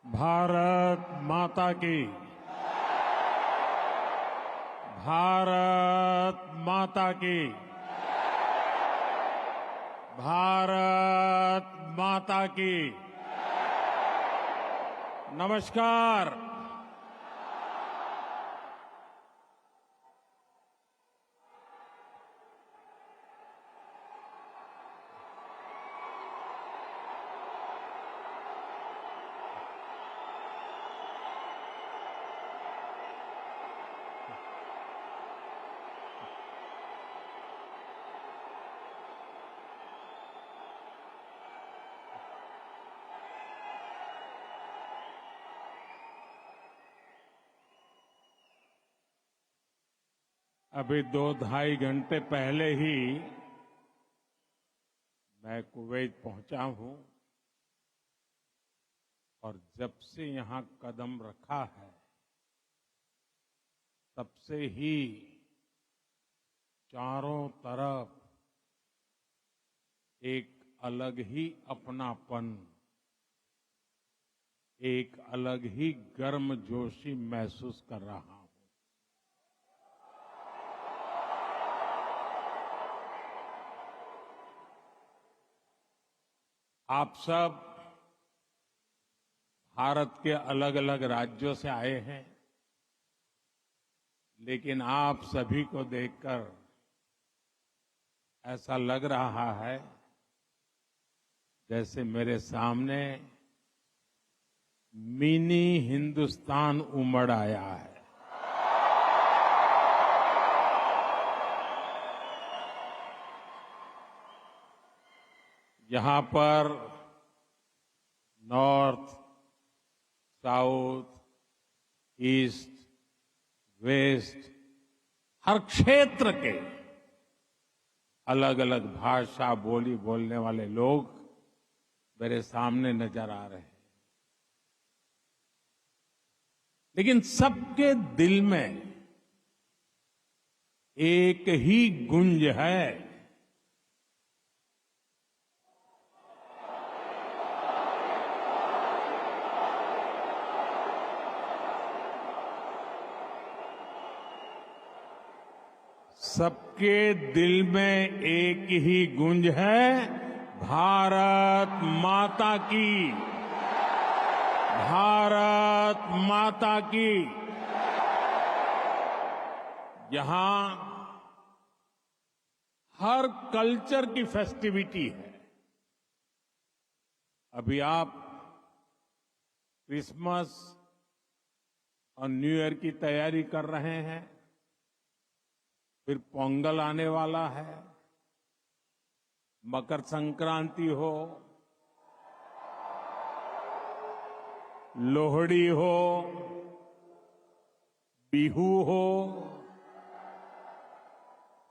भारत माता की। भारत माता की। भारत माता की। नमस्कार। अभी 2-2.5 घंटे पहले ही मैं कुवैत पहुंचा हूं और जब से यहां कदम रखा है तब से ही चारों तरफ एक अलग ही अपनापन, एक अलग ही गर्मजोशी महसूस कर रहा हूं। आप सब भारत के अलग अलग राज्यों से आए हैं, लेकिन आप सभी को देखकर ऐसा लग रहा है जैसे मेरे सामने मिनी हिंदुस्तान उमड़ आया है। यहां पर नॉर्थ, साउथ, ईस्ट, वेस्ट, हर क्षेत्र के अलग अलग भाषा बोली बोलने वाले लोग मेरे सामने नजर आ रहे हैं, लेकिन सबके दिल में एक ही गुंज है। सबके दिल में एक ही गुंज है, भारत माता की। भारत माता की। यहां हर कल्चर की फेस्टिविटी है। अभी आप क्रिसमस और न्यू ईयर की तैयारी कर रहे हैं, फिर पोंगल आने वाला है, मकर संक्रांति हो, लोहड़ी हो, बिहू हो,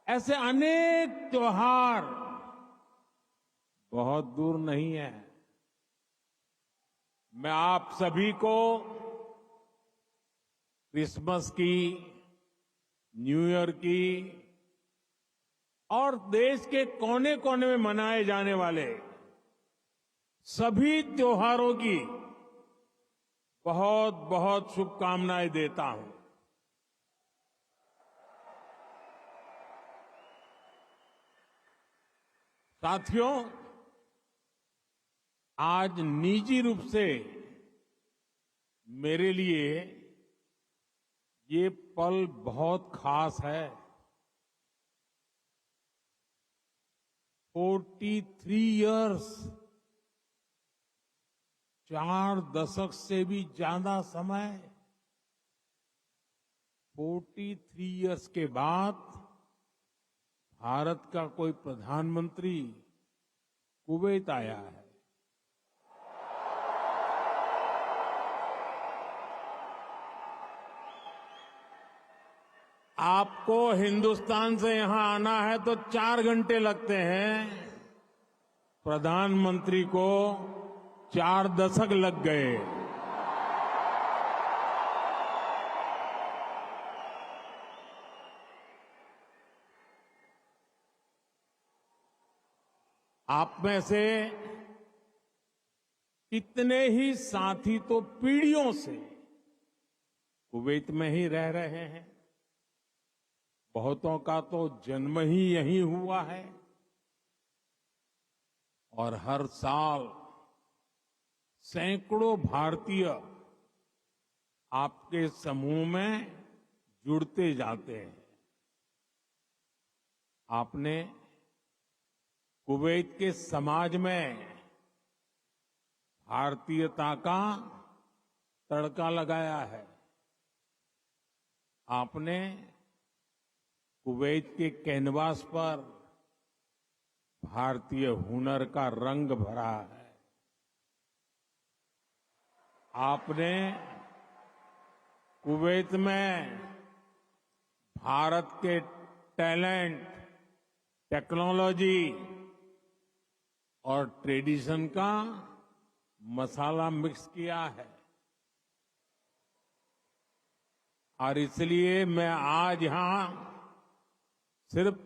ऐसे अनेक त्योहार बहुत दूर नहीं है। मैं आप सभी को क्रिसमस की, न्यू ईयर की और देश के कोने कोने में मनाए जाने वाले सभी त्योहारों की बहुत बहुत शुभकामनाएं देता हूं। साथियों, आज निजी रूप से मेरे लिए ये पल बहुत खास है। 43 इयर्स, 4 दशक से भी ज्यादा समय, 43 इयर्स के बाद भारत का कोई प्रधानमंत्री कुवैत आया है। आपको हिंदुस्तान से यहां आना है तो 4 घंटे लगते हैं, प्रधानमंत्री को 4 दशक लग गए। आप में से कितने ही साथी तो पीढ़ियों से कुवैत में ही रह रहे हैं। बहुतों का तो जन्म ही यहीं हुआ है और हर साल सैकड़ों भारतीय आपके समूह में जुड़ते जाते हैं। आपने कुवैत के समाज में भारतीयता का तड़का लगाया है। आपने कुवैत के कैनवास पर भारतीय हुनर का रंग भरा है। आपने कुवैत में भारत के टैलेंट, टेक्नोलॉजी और ट्रेडिशन का मसाला मिक्स किया है। और इसलिए मैं आज यहां सिर्फ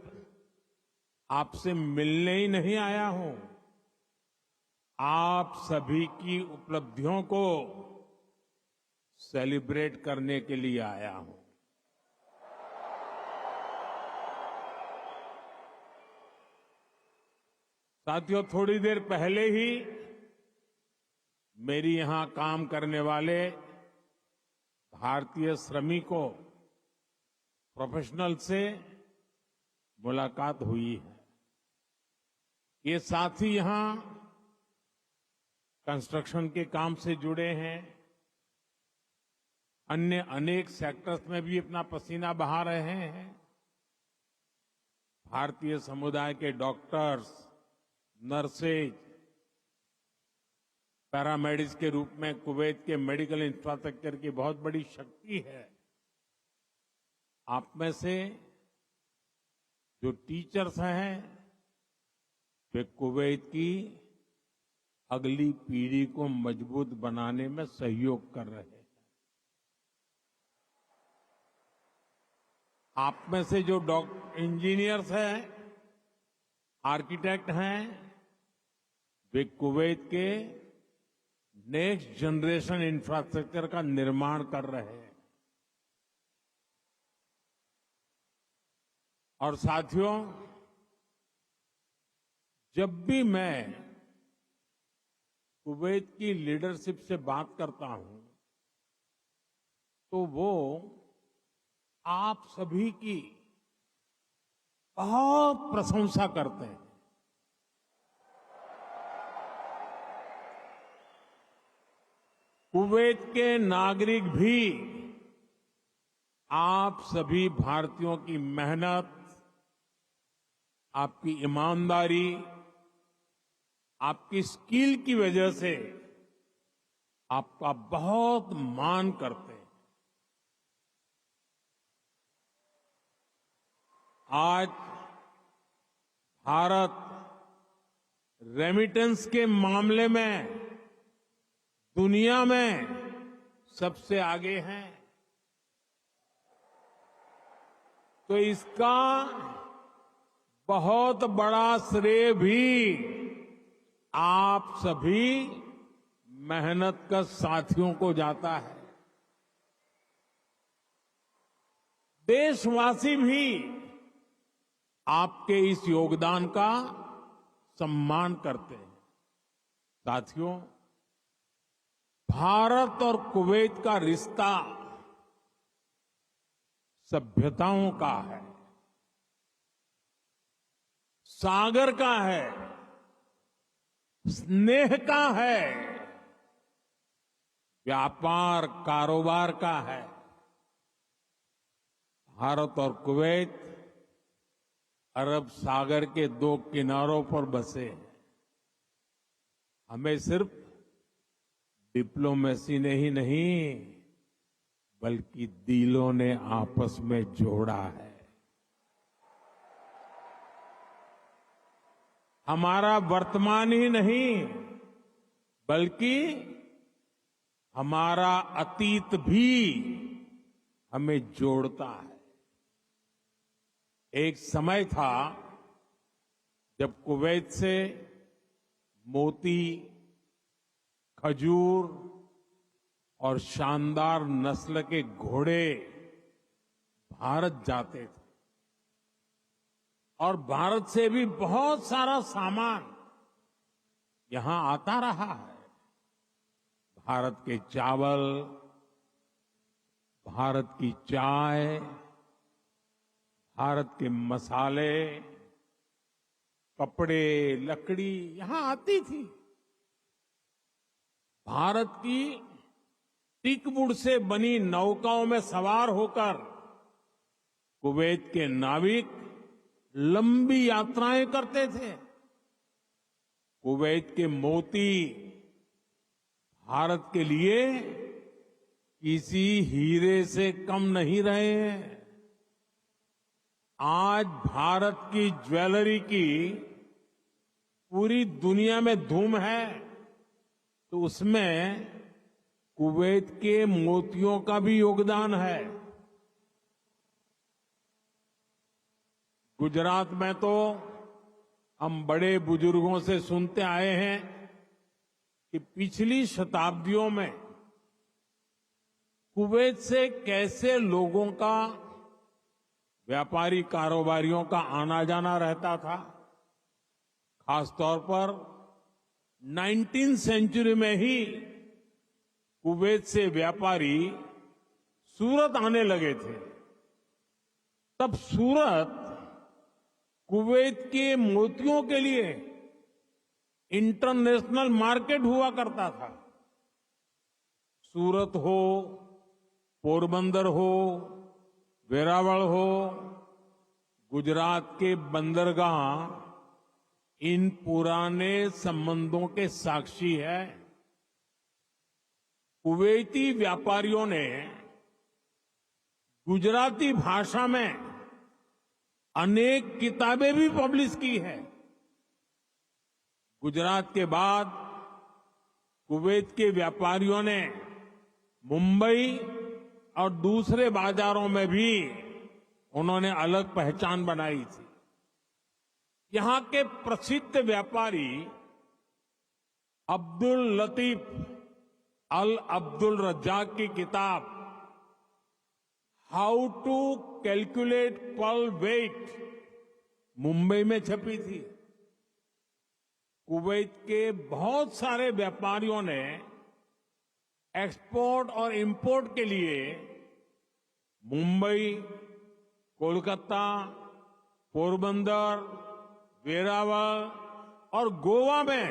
आपसे मिलने ही नहीं आया हूं, आप सभी की उपलब्धियों को सेलिब्रेट करने के लिए आया हूं। साथियों, थोड़ी देर पहले ही मेरी यहां काम करने वाले भारतीय श्रमिकों, प्रोफेशनल से मुलाकात हुई है। ये साथी यहां कंस्ट्रक्शन के काम से जुड़े हैं, अन्य अनेक सेक्टर्स में भी अपना पसीना बहा रहे हैं। भारतीय समुदाय के डॉक्टर्स, नर्सेज, पैरामेडिक्स के रूप में कुवैत के मेडिकल इंफ्रास्ट्रक्चर की बहुत बड़ी शक्ति है। आप में से जो टीचर्स हैं, वे कुवैत की अगली पीढ़ी को मजबूत बनाने में सहयोग कर रहे हैं। आप में से जो इंजीनियर्स हैं, आर्किटेक्ट हैं, वे कुवैत के नेक्स्ट जनरेशन इंफ्रास्ट्रक्चर का निर्माण कर रहे हैं। और साथियों, जब भी मैं कुवैत की लीडरशिप से बात करता हूं, तो वो आप सभी की बहुत प्रशंसा करते हैं। कुवैत के नागरिक भी आप सभी भारतीयों की मेहनत, आपकी ईमानदारी, आपकी स्किल की वजह से आपका बहुत मान करते हैं। आज भारत रेमिटेंस के मामले में दुनिया में सबसे आगे है। तो इसका बहुत बड़ा श्रेय भी आप सभी मेहनत कर साथियों को जाता है। देशवासी भी आपके इस योगदान का सम्मान करते हैं। साथियों, भारत और कुवैत का रिश्ता सभ्यताओं का है, सागर का है, स्नेह का है, व्यापार कारोबार का है। भारत और कुवैत अरब सागर के दो किनारों पर बसे हैं। हमें सिर्फ डिप्लोमेसी ने ही नहीं, बल्कि दिलों ने आपस में जोड़ा है। हमारा वर्तमान ही नहीं, बल्कि हमारा अतीत भी हमें जोड़ता है। एक समय था जब कुवैत से मोती, खजूर और शानदार नस्ल के घोड़े भारत जाते थे और भारत से भी बहुत सारा सामान यहां आता रहा है। भारत के चावल, भारत की चाय, भारत के मसाले, कपड़े, लकड़ी यहां आती थी। भारत की टीकवुड से बनी नौकाओं में सवार होकर कुवैत के नाविक लंबी यात्राएं करते थे। कुवैत के मोती भारत के लिए किसी हीरे से कम नहीं रहे हैं। आज भारत की ज्वेलरी की पूरी दुनिया में धूम है, तो उसमें कुवैत के मोतियों का भी योगदान है। गुजरात में तो हम बड़े बुजुर्गों से सुनते आए हैं कि पिछली शताब्दियों में कुवैत से कैसे लोगों का, व्यापारी कारोबारियों का आना जाना रहता था। खासतौर पर 19वीं सेंचुरी में ही कुवैत से व्यापारी सूरत आने लगे थे। तब सूरत कुवैत के मोतियों के लिए इंटरनेशनल मार्केट हुआ करता था। सूरत हो, पोरबंदर हो, वेरावल हो, गुजरात के बंदरगाह इन पुराने संबंधों के साक्षी है। कुवैती व्यापारियों ने गुजराती भाषा में अनेक किताबें भी पब्लिश की है। गुजरात के बाद कुवैत के व्यापारियों ने मुंबई और दूसरे बाजारों में भी उन्होंने अलग पहचान बनाई थी। यहां के प्रसिद्ध व्यापारी अब्दुल लतीफ अल अब्दुल रज्जाक की किताब how to calculate pearl weight Mumbai में छपी थी। कुवैत के बहुत सारे व्यापारियों ने एक्सपोर्ट और इंपोर्ट के लिए मुंबई, कोलकाता, पोरबंदर, वेरावल और गोवा में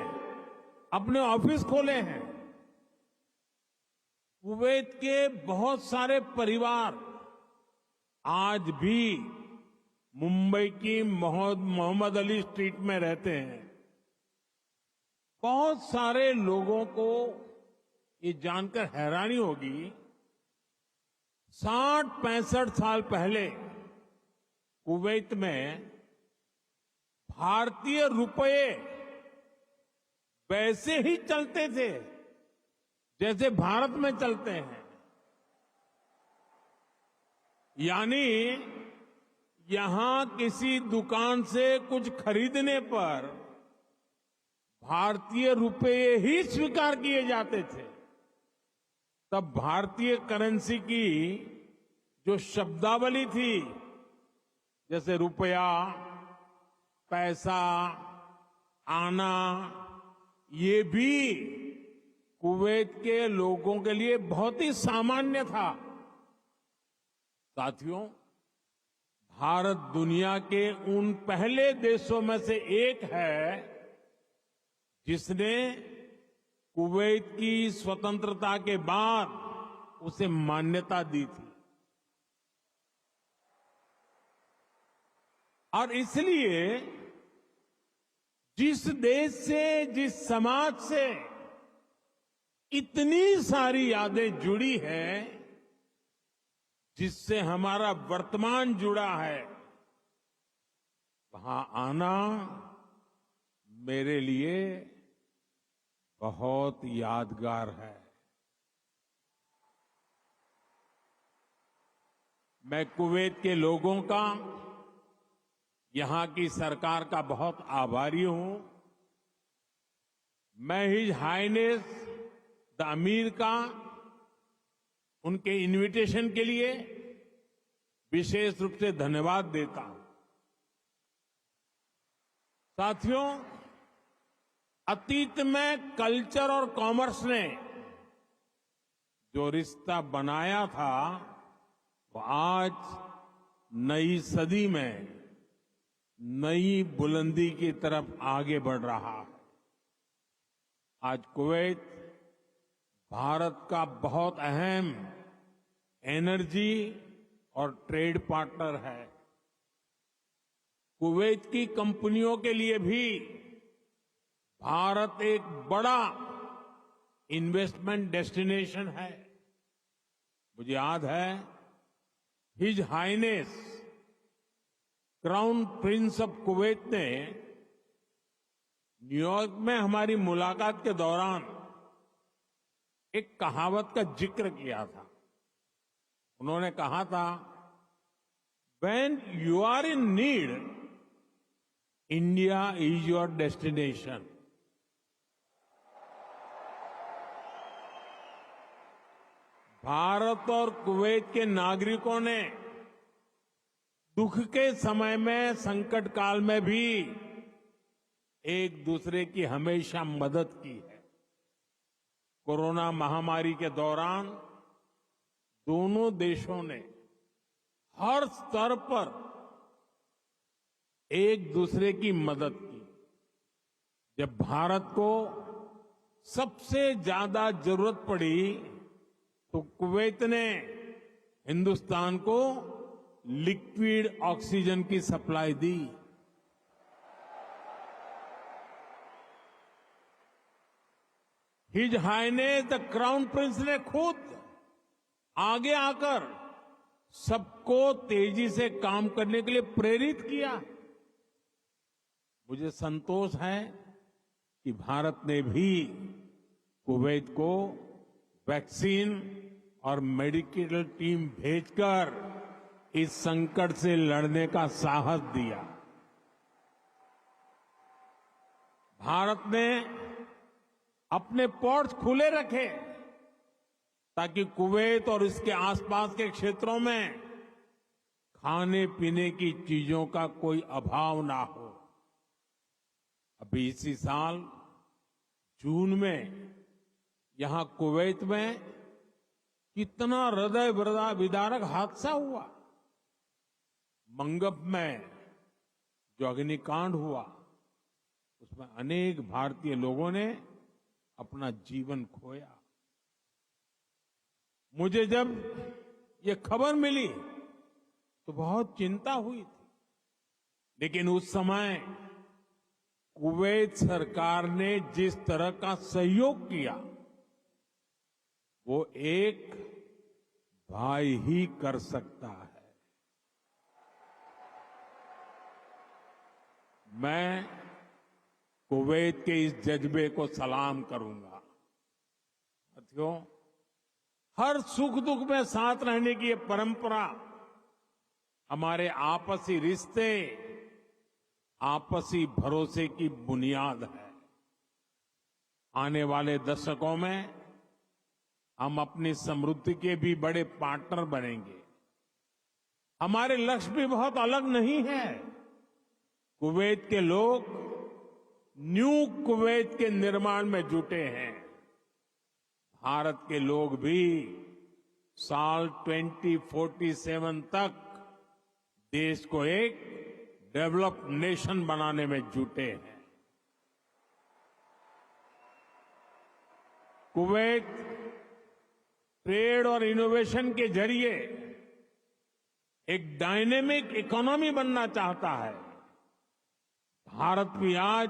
अपने ऑफिस खोले हैं। कुवैत के बहुत सारे परिवार आज भी मुंबई की मोहम्मद अली स्ट्रीट में रहते हैं। बहुत सारे लोगों को ये जानकर हैरानी होगी, 60-65 साल पहले कुवैत में भारतीय रुपये वैसे ही चलते थे जैसे भारत में चलते हैं। यानी यहां किसी दुकान से कुछ खरीदने पर भारतीय रुपये ही स्वीकार किए जाते थे। तब भारतीय करेंसी की जो शब्दावली थी, जैसे रुपया, पैसा, आना, ये भी कुवैत के लोगों के लिए बहुत ही सामान्य था। साथियों, भारत दुनिया के उन पहले देशों में से एक है जिसने कुवैत की स्वतंत्रता के बाद उसे मान्यता दी थी। और इसलिए जिस देश से, जिस समाज से इतनी सारी यादें जुड़ी हैं, जिससे हमारा वर्तमान जुड़ा है, वहां आना मेरे लिए बहुत यादगार है। मैं कुवैत के लोगों का, यहां की सरकार का बहुत आभारी हूं। मैं हिज हाइनेस द अमीर का उनके इनविटेशन के लिए विशेष रूप से धन्यवाद देता हूं। साथियों, अतीत में कल्चर और कॉमर्स ने जो रिश्ता बनाया था, वो आज नई सदी में नई बुलंदी की तरफ आगे बढ़ रहा है। आज कुवैत भारत का बहुत अहम एनर्जी और ट्रेड पार्टनर है। कुवैत की कंपनियों के लिए भी भारत एक बड़ा इन्वेस्टमेंट डेस्टिनेशन है। मुझे याद है, his highness crown prince of Kuwait ने न्यूयॉर्क में हमारी मुलाकात के दौरान एक कहावत का जिक्र किया था। उन्होंने कहा था, when you are in need, India is your destination. Bharat और कुवैत के नागरिकों ने दुख के समय में, संकट काल में भी एक दूसरे की हमेशा मदद की है। कोरोना महामारी के दौरान दोनों देशों ने हर स्तर पर एक दूसरे की मदद की। जब भारत को सबसे ज्यादा जरूरत पड़ी, तो कुवैत ने हिंदुस्तान को लिक्विड ऑक्सीजन की सप्लाई दी। His highness the crown prince ने खुद आगे आकर सबको तेजी से काम करने के लिए प्रेरित किया। मुझे संतोष है कि भारत ने भी कुवैत को वैक्सीन और मेडिकल टीम भेजकर इस संकट से लड़ने का साहस दिया। भारत ने अपने पोर्ट्स खुले रखे ताकि कुवैत और इसके आसपास के क्षेत्रों में खाने पीने की चीजों का कोई अभाव ना हो। अभी इसी साल जून में यहां कुवैत में कितना हृदय विदारक हादसा हुआ। मंगब में जो अग्निकांड हुआ, उसमें अनेक भारतीय लोगों ने अपना जीवन खोया। मुझे जब ये खबर मिली तो बहुत चिंता हुई थी, लेकिन उस समय कुवैत सरकार ने जिस तरह का सहयोग किया, वो एक भाई ही कर सकता है। मैं कुवैत के इस जज्बे को सलाम करूंगा। साथियों, हर सुख दुख में साथ रहने की ये परंपरा हमारे आपसी रिश्ते, आपसी भरोसे की बुनियाद है। आने वाले दशकों में हम अपनी समृद्धि के भी बड़े पार्टनर बनेंगे। हमारे लक्ष्य भी बहुत अलग नहीं है। कुवैत के लोग न्यू कुवैत के निर्माण में जुटे हैं। भारत के लोग भी साल 2047 तक देश को एक डेवलप्ड नेशन बनाने में जुटे हैं। कुवैत ट्रेड और इनोवेशन के जरिए एक डायनेमिक इकोनॉमी बनना चाहता है। भारत भी आज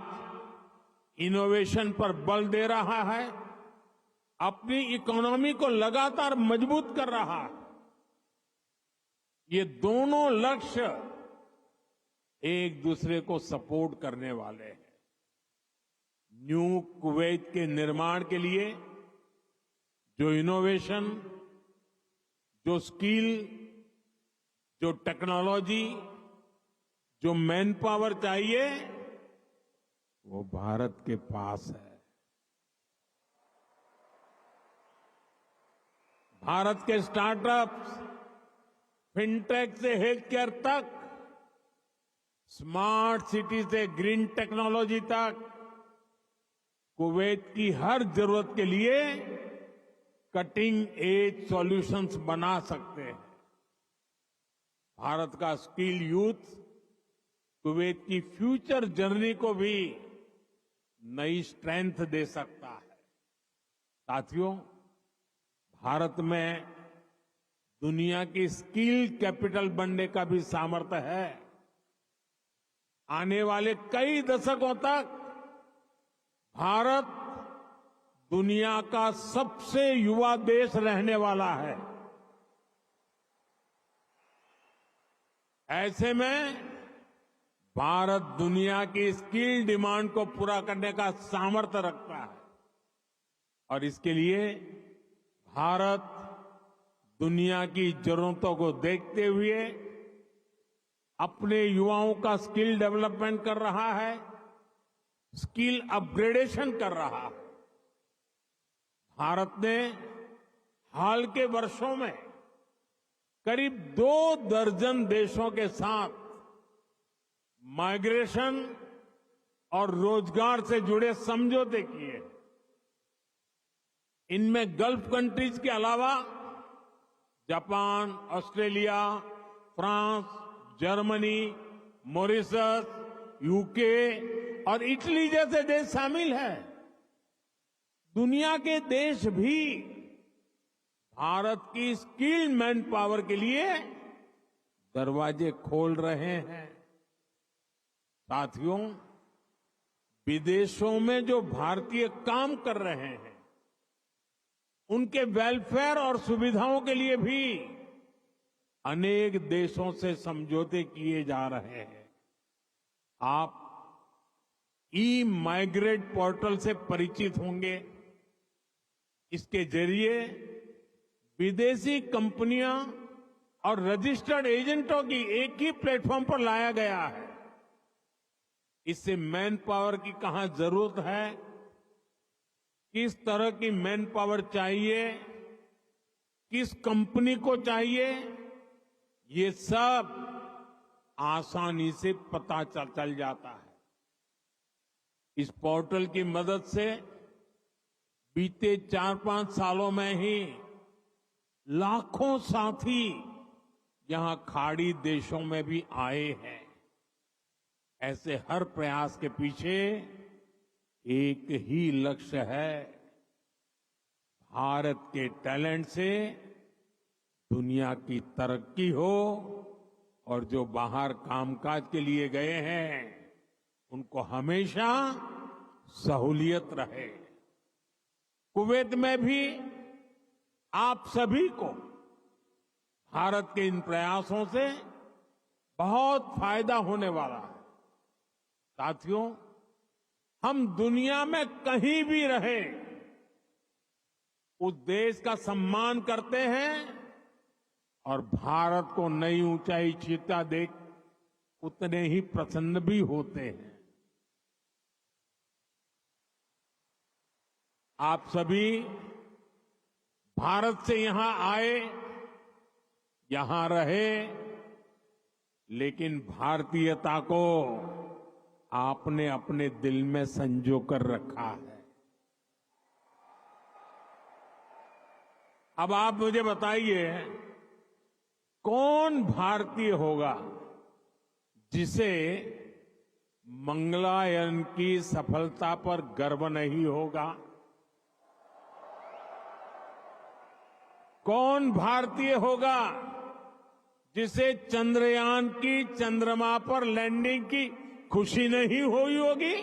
इनोवेशन पर बल दे रहा है, अपनी इकोनॉमी को लगातार मजबूत कर रहा है। ये दोनों लक्ष्य एक दूसरे को सपोर्ट करने वाले हैं। न्यू कुवैत के निर्माण के लिए जो इनोवेशन, जो स्किल, जो टेक्नोलॉजी, जो मैन पावर चाहिए, वो भारत के पास है। भारत के स्टार्टअप्स, फिनटेक से हेल्थ केयर तक, स्मार्ट सिटी से ग्रीन टेक्नोलॉजी तक, कुवैत की हर जरूरत के लिए कटिंग एज सॉल्यूशंस बना सकते हैं। भारत का स्किल यूथ कुवैत की फ्यूचर जर्नी को भी नई स्ट्रेंथ दे सकता है। साथियों, भारत में दुनिया की स्किल कैपिटल बनने का भी सामर्थ्य है। आने वाले कई दशकों तक भारत दुनिया का सबसे युवा देश रहने वाला है। ऐसे में भारत दुनिया की स्किल डिमांड को पूरा करने का सामर्थ्य रखता है और इसके लिए भारत दुनिया की जरूरतों को देखते हुए अपने युवाओं का स्किल डेवलपमेंट कर रहा है, स्किल अपग्रेडेशन कर रहा है। भारत ने हाल के वर्षों में करीब 2 दर्जन देशों के साथ माइग्रेशन और रोजगार से जुड़े समझौते किए। इनमें गल्फ कंट्रीज के अलावा Japan, Australia, France, Germany, Mauritius, UK और इटली जैसे देश शामिल हैं। दुनिया के देश भी भारत की स्किल्ड मैन पावर के लिए दरवाजे खोल रहे हैं। साथियों, विदेशों में जो भारतीय काम कर रहे हैं, उनके वेलफेयर और सुविधाओं के लिए भी अनेक देशों से समझौते किए जा रहे हैं। आप ई माइग्रेट पोर्टल से परिचित होंगे। इसके जरिए विदेशी कंपनियां और रजिस्टर्ड एजेंटों की एक ही प्लेटफॉर्म पर लाया गया है। इससे मैन पावर की कहां जरूरत है, किस तरह की मैन पावर चाहिए, किस कंपनी को चाहिए, ये सब आसानी से पता चल जाता है। इस पोर्टल की मदद से बीते 4-5 सालों में ही लाखों साथी यहां खाड़ी देशों में भी आए हैं। ऐसे हर प्रयास के पीछे एक ही लक्ष्य है, भारत के टैलेंट से दुनिया की तरक्की हो और जो बाहर कामकाज के लिए गए हैं उनको हमेशा सहूलियत रहे। कुवैत में भी आप सभी को भारत के इन प्रयासों से बहुत फायदा होने वाला है। साथियों, हम दुनिया में कहीं भी रहे, उस देश का सम्मान करते हैं और भारत को नई ऊंचाई छूता देख उतने ही प्रसन्न भी होते हैं। आप सभी भारत से यहां आए, यहां रहे, लेकिन भारतीयता को आपने अपने दिल में संजो कर रखा है। अब आप मुझे बताइए, कौन भारतीय होगा जिसे मंगलायन की सफलता पर गर्व नहीं होगा? कौन भारतीय होगा जिसे चंद्रयान की चंद्रमा पर लैंडिंग की खुशी नहीं हुई होगी?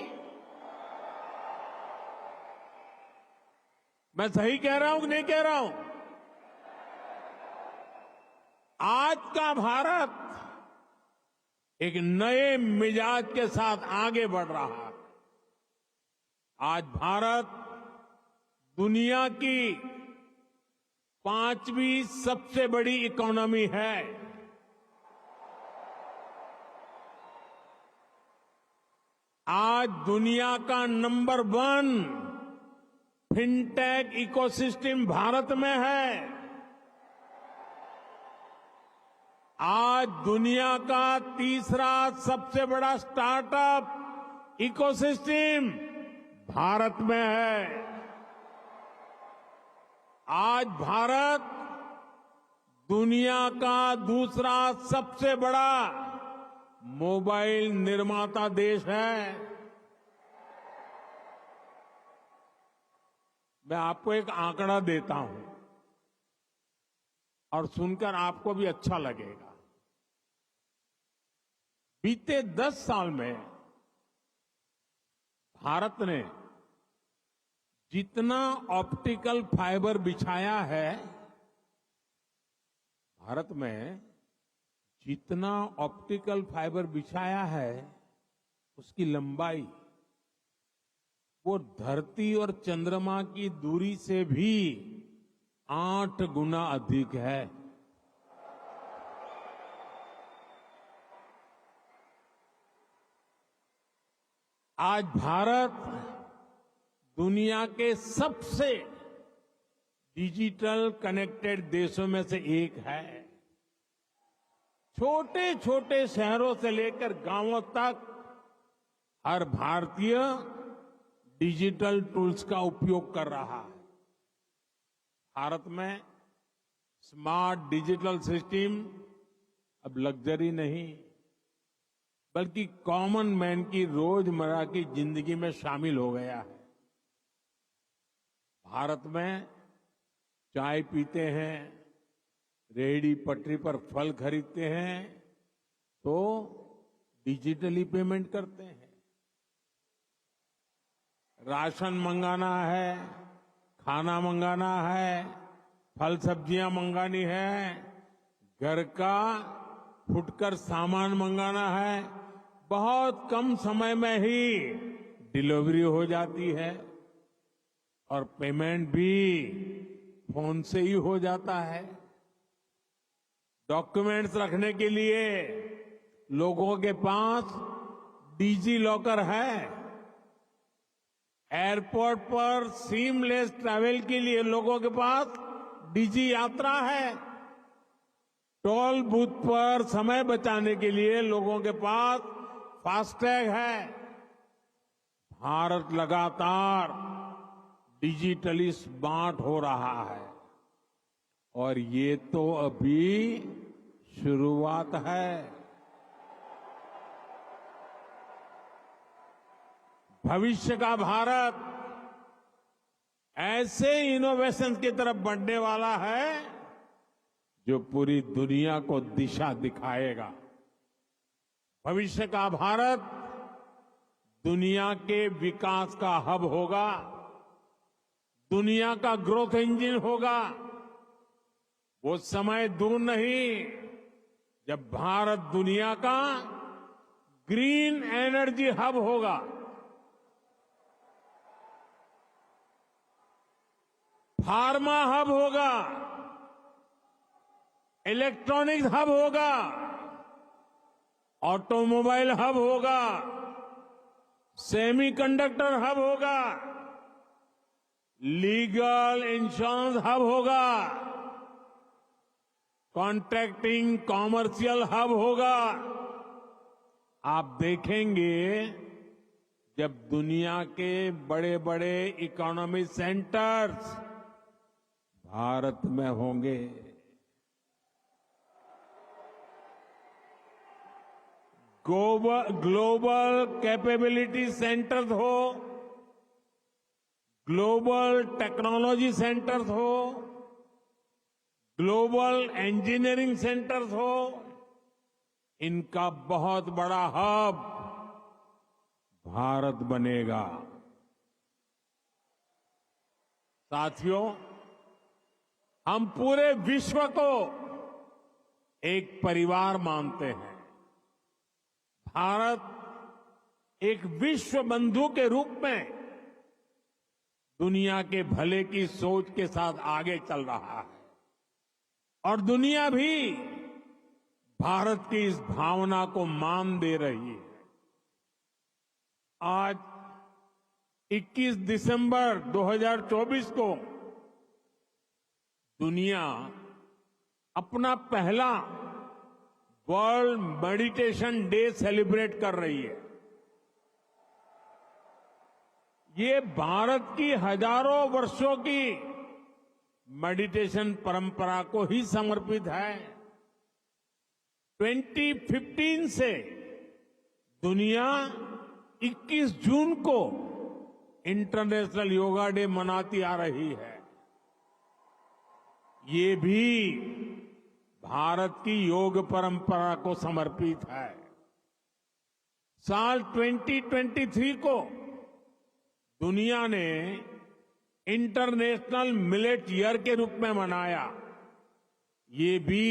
मैं सही कह रहा हूं कि नहीं कह रहा हूं? आज का भारत एक नए मिजाज के साथ आगे बढ़ रहा है। आज भारत दुनिया की 5वीं सबसे बड़ी इकोनॉमी है। आज दुनिया का नंबर 1 फिनटेक इकोसिस्टम भारत में है। आज दुनिया का तीसरा सबसे बड़ा स्टार्टअप इकोसिस्टम भारत में है। आज भारत दुनिया का दूसरा सबसे बड़ा मोबाइल निर्माता देश है। मैं आपको एक आंकड़ा देता हूं और सुनकर आपको भी अच्छा लगेगा। बीते 10 साल में भारत ने जितना ऑप्टिकल फाइबर बिछाया है, भारत में जितना ऑप्टिकल फाइबर बिछाया है, उसकी लंबाई वो धरती और चंद्रमा की दूरी से भी 8 गुना अधिक है। आज भारत दुनिया के सबसे डिजिटल कनेक्टेड देशों में से एक है। छोटे छोटे शहरों से लेकर गांवों तक हर भारतीय डिजिटल टूल्स का उपयोग कर रहा है। भारत में स्मार्ट डिजिटल सिस्टम अब लग्जरी नहीं, बल्कि कॉमन मैन की रोजमर्रा की जिंदगी में शामिल हो गया है। भारत में चाय पीते हैं, रेहड़ी पटरी पर फल खरीदते हैं तो डिजिटली पेमेंट करते हैं। राशन मंगाना है, खाना मंगाना है, फल सब्जियां मंगानी है, घर का फुटकर सामान मंगाना है, बहुत कम समय में ही डिलीवरी हो जाती है और पेमेंट भी फोन से ही हो जाता है। डॉक्यूमेंट्स रखने के लिए लोगों के पास डिजी लॉकर है। एयरपोर्ट पर सीमलेस ट्रैवल के लिए लोगों के पास डिजी यात्रा है। टोल बूथ पर समय बचाने के लिए लोगों के पास फास्टैग है। भारत लगातार डिजिटली स्मार्ट हो रहा है और ये तो अभी शुरुआत है। भविष्य का भारत ऐसे इनोवेशन की तरफ बढ़ने वाला है जो पूरी दुनिया को दिशा दिखाएगा। भविष्य का भारत दुनिया के विकास का हब होगा, दुनिया का ग्रोथ इंजन होगा। वो समय दूर नहीं जब भारत दुनिया का ग्रीन एनर्जी हब होगा, फार्मा हब होगा, इलेक्ट्रॉनिक्स हब होगा, ऑटोमोबाइल हब होगा, सेमीकंडक्टर हब होगा, लीगल इंश्योरेंस हब होगा, कॉन्ट्रैक्टिंग कॉमर्शियल हब होगा। आप देखेंगे जब दुनिया के बड़े बड़े इकोनॉमिक सेंटर्स भारत में होंगे। ग्लोबल कैपेबिलिटी सेंटर्स हो, ग्लोबल टेक्नोलॉजी सेंटर्स हो, ग्लोबल इंजीनियरिंग सेंटर्स हो, इनका बहुत बड़ा हब भारत बनेगा। साथियों, हम पूरे विश्व को एक परिवार मानते हैं। भारत एक विश्व बंधु के रूप में दुनिया के भले की सोच के साथ आगे चल रहा है और दुनिया भी भारत की इस भावना को मान दे रही है। आज 21 दिसंबर 2024 को दुनिया अपना पहला वर्ल्ड मेडिटेशन डे सेलिब्रेट कर रही है। ये भारत की हजारों वर्षों की मेडिटेशन परंपरा को ही समर्पित है। 2015 से दुनिया 21 जून को इंटरनेशनल योगा डे मनाती आ रही है। ये भी भारत की योग परंपरा को समर्पित है। साल 2023 को दुनिया ने इंटरनेशनल मिलेट ईयर के रूप में मनाया। ये भी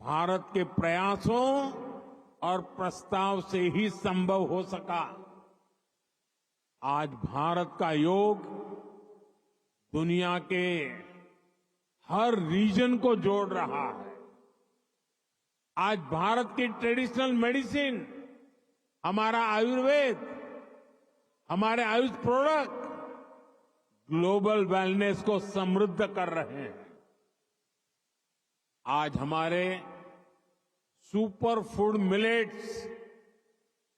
भारत के प्रयासों और प्रस्ताव से ही संभव हो सका। आज भारत का योग दुनिया के हर रीजन को जोड़ रहा है। आज भारत की ट्रेडिशनल मेडिसिन, हमारा आयुर्वेद, हमारे आयुष प्रोडक्ट ग्लोबल वेलनेस को समृद्ध कर रहे हैं। आज हमारे सुपर फूड मिलेट्स,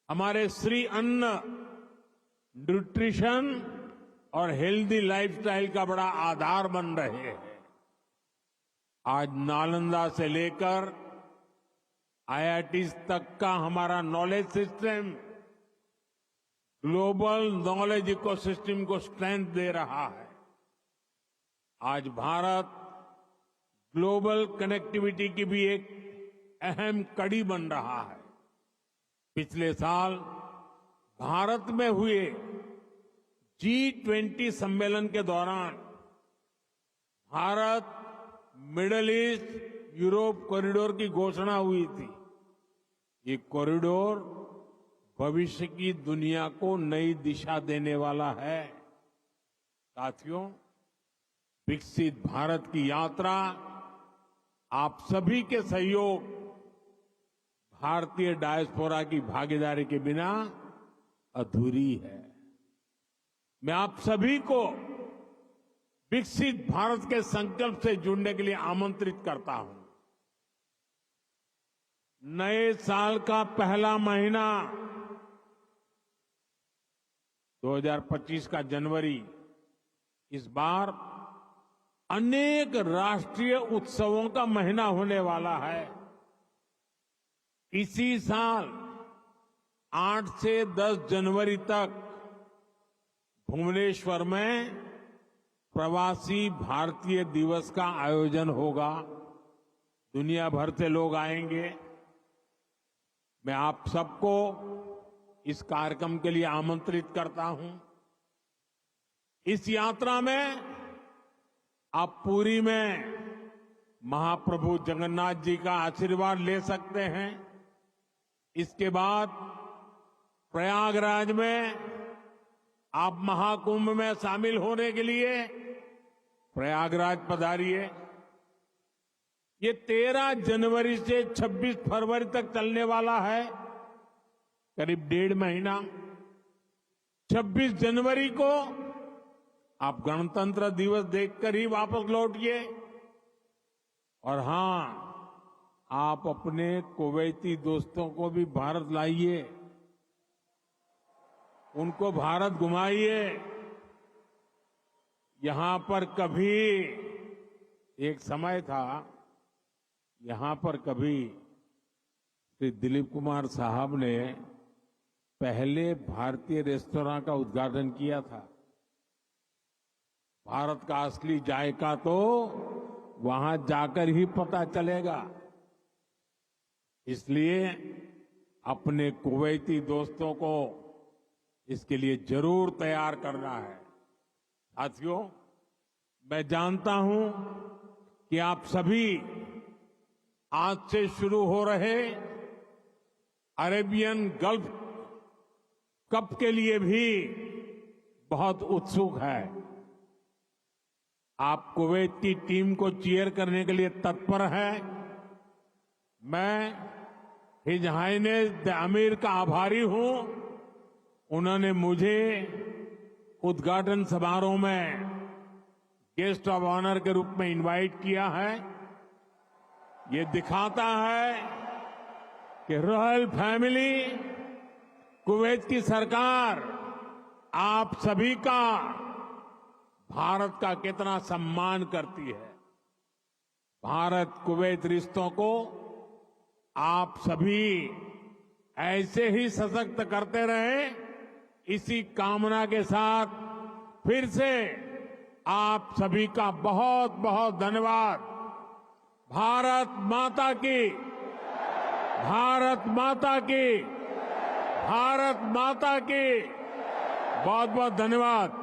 हमारे श्री अन्न न्यूट्रिशन और हेल्दी लाइफस्टाइल का बड़ा आधार बन रहे हैं। आज नालंदा से लेकर आईआईटीज तक का हमारा knowledge system global knowledge ecosystem को स्ट्रेंथ दे रहा है। आज भारत ग्लोबल कनेक्टिविटी की भी एक अहम कड़ी बन रहा है। पिछले साल भारत में हुए G20 सम्मेलन के दौरान Bharat middle east Europe corridor की घोषणा हुई थी। ये कॉरिडोर भविष्य की दुनिया को नई दिशा देने वाला है। साथियों, विकसित भारत की यात्रा आप सभी के सहयोग, भारतीय डायस्पोरा की भागीदारी के बिना अधूरी है। मैं आप सभी को विकसित भारत के संकल्प से जुड़ने के लिए आमंत्रित करता हूं। नए साल का पहला महीना 2025 का जनवरी इस बार अनेक राष्ट्रीय उत्सवों का महीना होने वाला है। इसी साल 8 से 10 जनवरी तक भुवनेश्वर में प्रवासी भारतीय दिवस का आयोजन होगा। दुनिया भर से लोग आएंगे। मैं आप सबको इस कार्यक्रम के लिए आमंत्रित करता हूं। इस यात्रा में आप पुरी में महाप्रभु जगन्नाथ जी का आशीर्वाद ले सकते हैं। इसके बाद प्रयागराज में आप महाकुंभ में शामिल होने के लिए प्रयागराज पधारिए। ये 13 जनवरी से 26 फरवरी तक चलने वाला है, करीब 1.5 महीना। 26 जनवरी को आप गणतंत्र दिवस देखकर ही वापस लौटिए। और हां, आप अपने कुवैती दोस्तों को भी भारत लाइए, उनको भारत घुमाइए। यहां पर कभी एक समय था, यहां पर कभी श्री दिलीप कुमार साहब ने पहले भारतीय रेस्तोरां का उद्घाटन किया था। भारत का असली जायका तो वहां जाकर ही पता चलेगा। इसलिए अपने कुवैती दोस्तों को इसके लिए जरूर तैयार करना है। साथियों, मैं जानता हूं कि आप सभी आज से शुरू हो रहे अरेबियन गल्फ कप के लिए भी बहुत उत्सुक है। आप कुवैत की टीम को चीयर करने के लिए तत्पर हैं। मैं हिज हाइनेस द अमीर का आभारी हूं। उन्होंने मुझे उद्घाटन समारोह में गेस्ट ऑफ ऑनर के रूप में इनवाइट किया है। ये दिखाता है कि रॉयल फैमिली, कुवैत की सरकार आप सभी का, भारत का कितना सम्मान करती है। भारत कुवैत रिश्तों को आप सभी ऐसे ही सशक्त करते रहे, इसी कामना के साथ फिर से आप सभी का बहुत बहुत धन्यवाद। भारत माता की, भारत माता की, भारत माता की बहुत बहुत धन्यवाद।